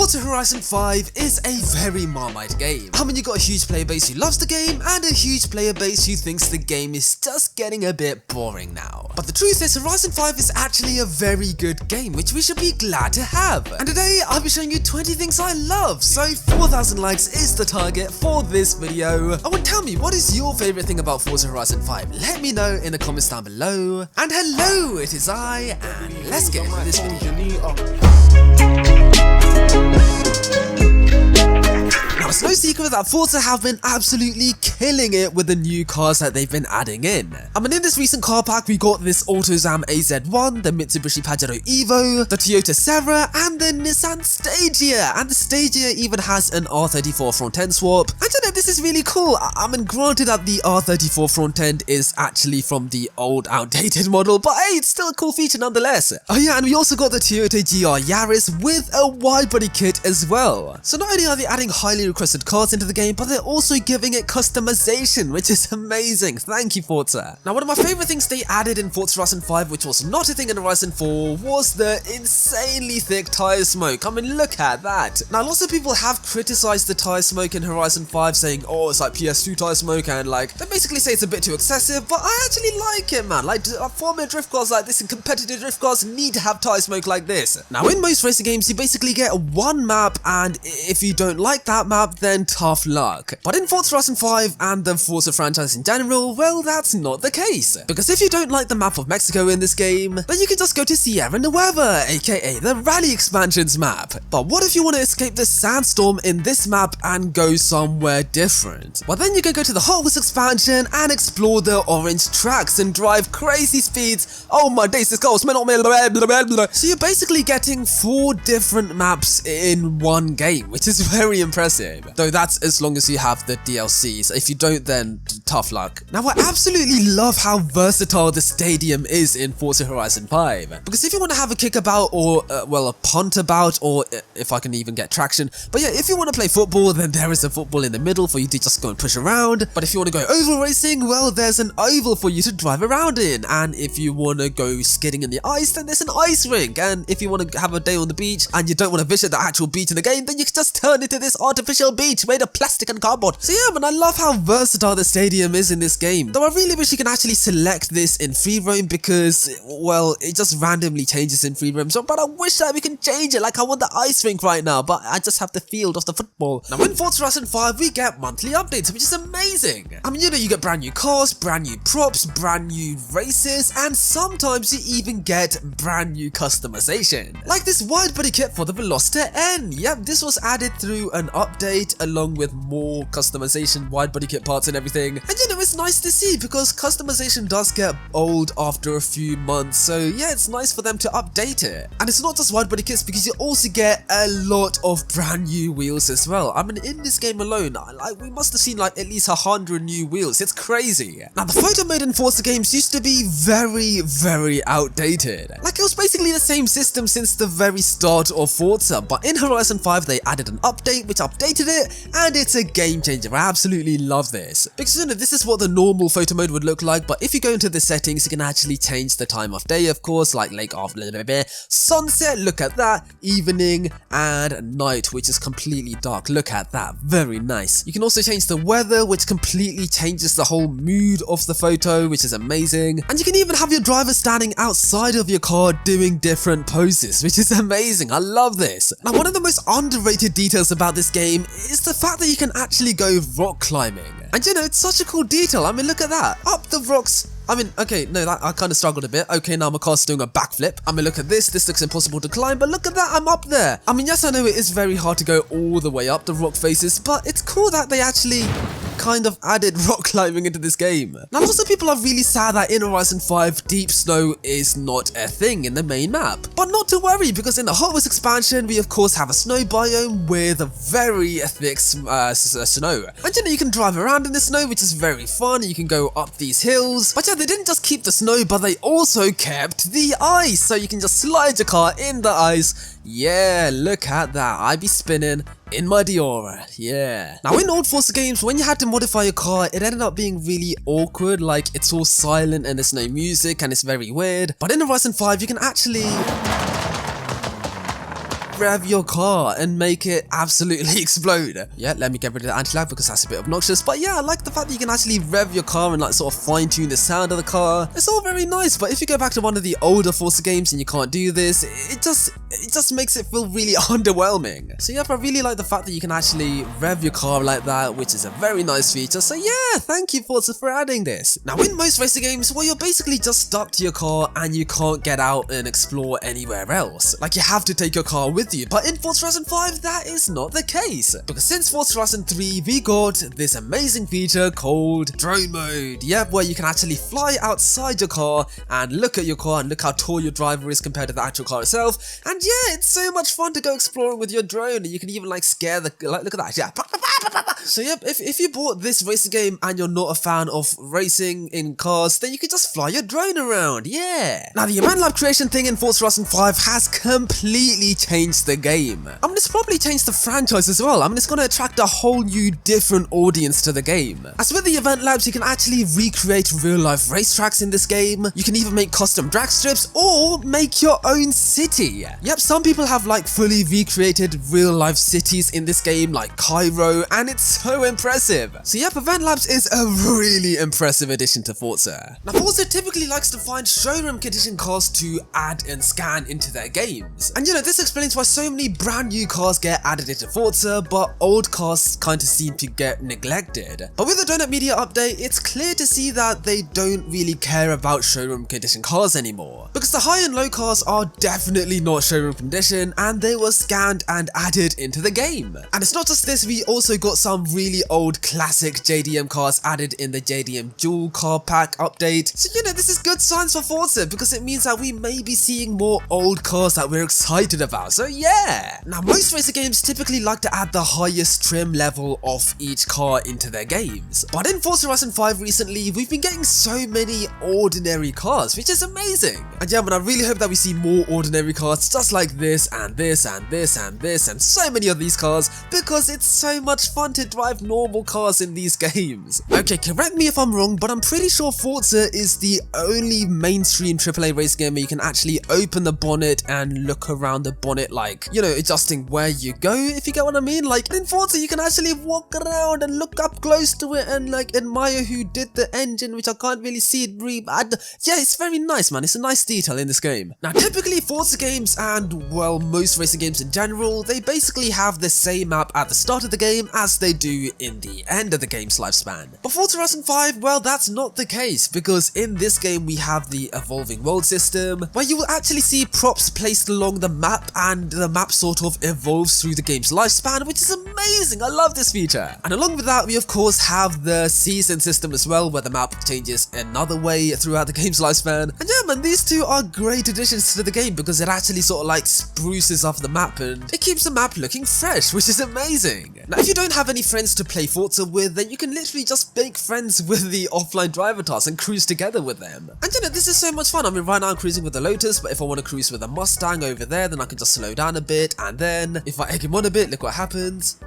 Forza Horizon 5 is a very Marmite game. I mean, you got a huge player base who loves the game and a huge player base who thinks the game is just getting a bit boring now. But the truth is, Horizon 5 is actually a very good game, which we should be glad to have. And today, I'll be showing you 20 things I love, so 4,000 likes is the target for this video. Oh, and tell me, what is your favorite thing about Forza Horizon 5? Let me know in the comments down below. And hello, it is I, and let's get into this video. Now, it's no secret that Forza have been absolutely killing it with the new cars that they've been adding in. I mean, in this recent car pack, we got this AutoZam AZ1, the Mitsubishi Pajero Evo, the Toyota Serra, and the Nissan Stagia. And the Stagia even has an R34 front end swap. And you know, this is really cool. I mean, granted that the R34 front end is actually from the old, outdated model, but hey, it's still a cool feature nonetheless. Oh yeah, and we also got the Toyota GR Yaris with a wide body kit as well. So not only are they adding highly requested cars into the game, but they're also giving it customization, which is amazing. Thank you, Forza. Now, one of my favorite things they added in Forza Horizon 5, which was not a thing in Horizon 4, was the insanely thick tire smoke. I mean, look at that. Now, lots of people have criticized the tire smoke in Horizon 5, saying, oh, it's like PS2 tire smoke, and like, they basically say it's a bit too excessive, but I actually like it, man. Like, former drift cars like this and competitive drift cars need to have tire smoke like this. Now, in most racing games, you basically get one map, and if you don't like that map, then tough luck. But in Forza Horizon 5 and the Forza franchise in general, well, that's not the case. Because if you don't like the map of Mexico in this game, then you can just go to Sierra Nueva, aka the Rally Expansions map. But what if you want to escape the sandstorm in this map and go somewhere different? Well, then you can go to the Hot Wheels expansion and explore the orange tracks and drive crazy speeds. Oh my days, this goes. So you're basically getting 4 different maps in one game, which is very impressive. Though that's as long as you have the DLCs. If you don't, then tough luck. Now, I absolutely love how versatile the stadium is in Forza Horizon 5. Because if you want to have a kickabout or, well, a punt about, or if I can even get traction. But yeah, if you want to play football, then there is a football in the middle for you to just go and push around. But if you want to go oval racing, well, there's an oval for you to drive around in. And if you want to go skidding in the ice, then there's an ice rink. And if you want to have a day on the beach and you don't want to visit the actual beach in the game, then you can just turn into this artificial beach made of plastic and cardboard. So yeah, man, I love how versatile the stadium is in this game. Though I really wish you can actually select this in free roam because, well, it just randomly changes in free roam. So, but I wish that we can change it. Like, I want the ice rink right now, but I just have the field of the football. Now, in Forza Horizon 5, we get monthly updates, which is amazing. I mean, you know, you get brand new cars, brand new props, brand new races, and sometimes you even get brand new customization. Like this wide body kit for the Veloster N. Yep, this was added through an update along with more customization, wide body kit parts and everything. And you know, it's nice to see because customization does get old after a few months. So yeah, it's nice for them to update it. And it's not just wide body kits because you also get a lot of brand new wheels as well. I mean, in this game alone, we must have seen like at least 100 new wheels. It's crazy. Now, the photo mode in Forza games used to be very, very outdated. Like, it was basically the same system since the very start of Forza, but in Horizon 5 they added an update which updated it, and it's a game changer. I absolutely love this. Because you know, this is what the normal photo mode would look like, but if you go into the settings, you can actually change the time of day, of course, like lake after sunset, look at that, evening, and night, which is completely dark. Look at that, very nice. You can also change the weather, which completely changes the whole mood of the photo, which is amazing. And you can even have your driver standing outside of your car doing different poses, which is amazing. I love this. Now, one of the most underrated details about this game is the fact that you can actually go rock climbing. And you know, it's such a cool detail. I mean, look at that. Up the rocks. I mean, okay, no, I kind of struggled a bit. Okay, now my car's doing a backflip. I mean, look at this. This looks impossible to climb, but look at that. I'm up there. I mean, yes, I know it is very hard to go all the way up the rock faces, but it's cool that they actually kind of added rock climbing into this game. Now, lots of people are really sad that in Horizon 5, deep snow is not a thing in the main map. But not to worry, because in the Hot Wheels expansion, we of course have a snow biome with a very thick snow. And you know, you can drive around in the snow, which is very fun. You can go up these hills. But yeah, they didn't just keep the snow, but they also kept the ice. So you can just slide your car in the ice. Yeah, look at that. I be spinning in my Diora, yeah. Now, in old Forza games, when you had to modify your car, it ended up being really awkward. Like, it's all silent and there's no music and it's very weird. But in Horizon 5, you can actually rev your car and make it absolutely explode. Yeah, let me get rid of the anti-lag because that's a bit obnoxious. But yeah, I like the fact that you can actually rev your car and like sort of fine-tune the sound of the car. It's all very nice, but if you go back to one of the older Forza games and you can't do this, it just makes it feel really underwhelming. So yeah, I really like the fact that you can actually rev your car like that, which is a very nice feature. So yeah, thank you Forza for adding this. Now in most racing games, well, you're basically just stuck to your car and you can't get out and explore anywhere else. Like you have to take your car with you, but in Forza Horizon 5 that is not the case. Because since Forza Horizon 3 we got this amazing feature called drone mode. Yep, where you can actually fly outside your car and look at your car and look how tall your driver is compared to the actual car itself. And yeah, it's so much fun to go exploring with your drone, and you can even like scare the, like, look at that, yeah. So yep, if you bought this racing game and you're not a fan of racing in cars, then you could just fly your drone around, yeah. Now the Yuwan lab creation thing in Forza Horizon 5 has completely changed the game. I mean, it's probably changed the franchise as well. I mean, it's going to attract a whole new different audience to the game. As with the event labs, you can actually recreate real life racetracks in this game. You can even make custom drag strips or make your own city. Yep, some people have like fully recreated real life cities in this game, like Cairo, and it's so impressive. So yep, event labs is a really impressive addition to Forza. Now Forza typically likes to find showroom condition cars to add and scan into their games. And you know, this explains why so many brand new cars get added into Forza, but old cars kind of seem to get neglected. But with the Donut Media update, it's clear to see that they don't really care about showroom condition cars anymore. Because the high and low cars are definitely not showroom condition, and they were scanned and added into the game. And it's not just this, we also got some really old classic JDM cars added in the JDM Dual Car Pack update. So you know, this is good signs for Forza because it means that we may be seeing more old cars that we're excited about. So yeah. Now most racer games typically like to add the highest trim level of each car into their games. But in Forza Horizon 5 recently, we've been getting so many ordinary cars, which is amazing. And yeah, man, I really hope that we see more ordinary cars just like this and this and this and this and so many of these cars, because it's so much fun to drive normal cars in these games. Okay, correct me if I'm wrong, but I'm pretty sure Forza is the only mainstream AAA race game where you can actually open the bonnet and look around the bonnet, like, you know, adjusting where you go, if you get what I mean. Like in Forza, you can actually walk around and look up close to it and like admire who did the engine, which I can't really see it yeah, it's very nice, man. It's a nice detail in this game. Now typically Forza games and, well, most racing games in general, they basically have the same map at the start of the game as they do in the end of the game's lifespan. But Forza Horizon 5, well, that's not the case, because in this game we have the evolving world system, where you will actually see props placed along the map, and the map sort of evolves through the game's lifespan, which is amazing. I love this feature. And along with that, we of course have the season system as well, where the map changes another way throughout the game's lifespan. And yeah, man, these two are great additions to the game because it actually sort of like spruces up the map and it keeps the map looking fresh, which is amazing. Now, if you don't have any friends to play Forza with, then you can literally just make friends with the offline driver task and cruise together with them. And you know, this is so much fun. I mean, right now I'm cruising with the Lotus, but if I want to cruise with a Mustang over there, then I can just slow down a bit, and then if I egg him on a bit, look what happens.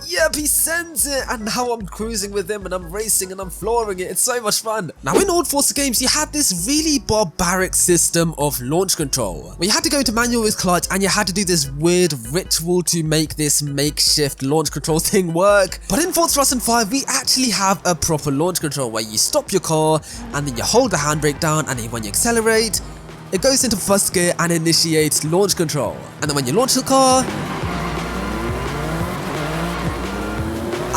Yep, he sends it, and now I'm cruising with him and I'm racing and I'm flooring it. It's so much fun. Now in old Forza games, you had this really barbaric system of launch control, where you had to go into manual with clutch and you had to do this weird ritual to make this makeshift launch control thing work. But in Forza Horizon 5, we actually have a proper launch control where you stop your car and then you hold the handbrake down, and then when you accelerate, it goes into first gear and initiates launch control. And then when you launch the car,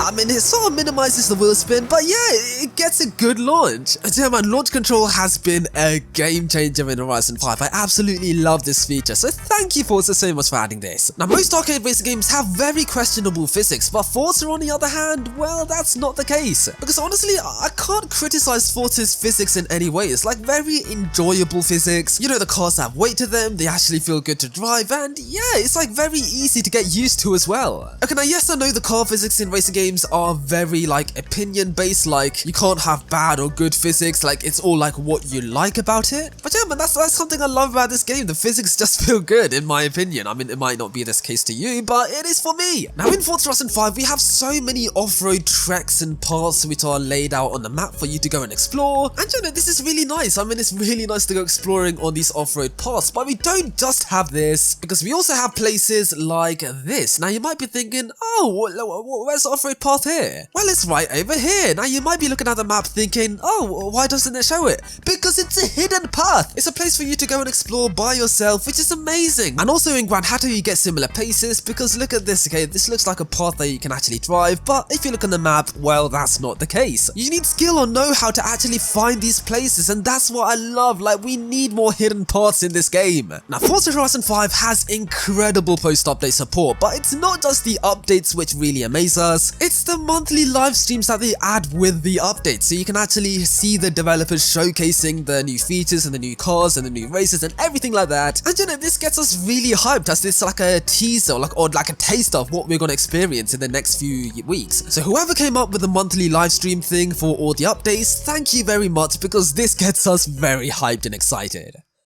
I mean, it sort of minimizes the wheel spin, but yeah, it gets a good launch. And yeah, man, launch control has been a game changer in Horizon 5. I absolutely love this feature, so thank you Forza so much for adding this. Now, most arcade racing games have very questionable physics, but Forza on the other hand, well, that's not the case. Because honestly, I can't criticize Forza's physics in any way. It's like very enjoyable physics. You know, the cars have weight to them, they actually feel good to drive, and yeah, it's like very easy to get used to as well. Okay, now yes, I know the car physics in racing games games are very like opinion based, like you can't have bad or good physics, like it's all like what you like about it. But yeah man, that's something I love about this game. The physics just feel good in my opinion. I mean, it might not be this case to you, but it is for me. Now in Forza Horizon 5 we have so many off-road tracks and paths which are laid out on the map for you to go and explore, and you know, this is really nice. I mean, it's really nice to go exploring on these off-road paths, but we don't just have this, because we also have places like this. Now you might be thinking, oh, where's the off-road path here? Well, it's right over here. Now you might be looking at the map thinking, oh, why doesn't it show it? Because it's a hidden path. It's a place for you to go and explore by yourself, which is amazing. And also in Grand Hatter you get similar places, because look at this, okay, this looks like a path that you can actually drive, but if you look on the map, well, that's not the case. You need skill or know how to actually find these places, and that's what I love. Like, we need more hidden paths in this game. Now Forza Horizon 5 has incredible post-update support, but it's not just the updates which really amaze us, it's the monthly live streams that they add with the updates, so you can actually see the developers showcasing the new features and the new cars and the new races and everything like that. And you know, this gets us really hyped, as this like a teaser or like a taste of what we're going to experience in the next few weeks. So whoever came up with the monthly live stream thing for all the updates, thank you very much, because this gets us very hyped and excited.